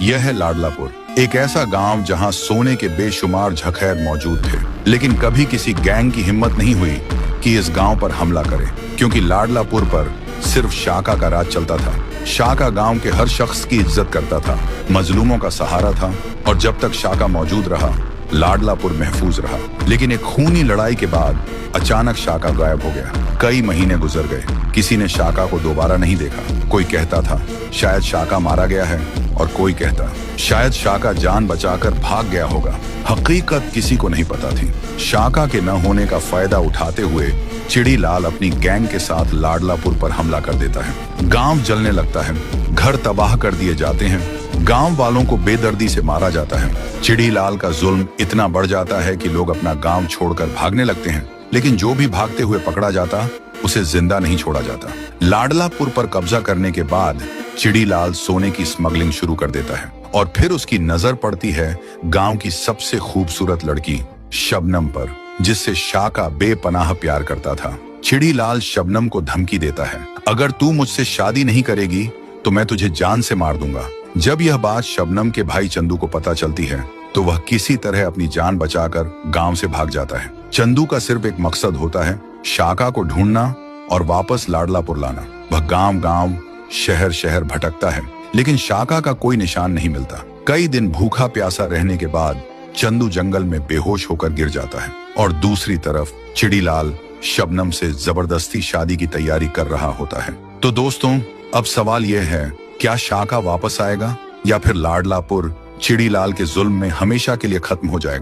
यह है लाडलापुर, एक ऐसा गांव जहां सोने के बेशुमार जखैर मौजूद थे, लेकिन कभी किसी गैंग की हिम्मत नहीं हुई कि इस गांव पर हमला करे, क्योंकि लाडलापुर पर सिर्फ शाका का राज चलता था। शाका गांव के हर शख्स की इज्जत करता था, मजलूमों का सहारा था, और जब तक शाका मौजूद रहा लाडलापुर महफूज रहा। लेकिन एक खूनी लड़ाई के बाद अचानक शाका गायब हो गया। कई महीने गुजर गए, किसी ने शाका को दोबारा नहीं देखा। कोई कहता था शायद शाका मारा गया है, और कोई कहता शायद शाका जान बचाकर भाग गया होगा। हकीकत किसी को नहीं पता थी। शाका के न होने का फायदा उठाते हुए चिड़ीलाल अपनी गैंग के साथ लाडलापुर पर हमला कर देता है। गांव जलने लगता है, घर तबाह कर दिए जाते हैं, गांव वालों को बेदर्दी से मारा जाता है। चिड़ीलाल का जुल्म इतना बढ़ जाता है कि लोग अपना गांव छोड़कर भागने लगते हैं, लेकिन जो भी भागते हुए पकड़ा जाता उसे जिंदा नहीं छोड़ा जाता। लाडलापुर पर कब्जा करने के बाद चिड़ीलाल सोने की स्मगलिंग शुरू कर देता है, और फिर उसकी नजर पड़ती है गांव की सबसे खूबसूरत लड़की शबनम पर, जिससे शाका बेपनाह प्यार करता था। चिड़ीलाल शबनम को धमकी देता है, अगर तू मुझसे शादी नहीं करेगी तो मैं तुझे जान से मार दूंगा। जब यह बात शबनम के भाई चंदू को पता चलती है तो वह किसी तरह अपनी जान बचाकर गांव से भाग जाता है। चंदू का सिर्फ एक मकसद होता है, शाका को ढूंढना और वापस लाडलापुर लाना। वह गांव गांव शहर शहर भटकता है, लेकिन शाका का कोई निशान नहीं मिलता। कई दिन भूखा प्यासा रहने के बाद चंदू जंगल में बेहोश होकर गिर जाता है, और दूसरी तरफ चिड़ीलाल शबनम से जबरदस्ती शादी की तैयारी कर रहा होता है। तो दोस्तों, अब सवाल यह है, क्या शाका वापस आएगा या फिर लाडलापुर चिड़ीलाल के जुल्म में हमेशा के लिए खत्म हो जाएगा?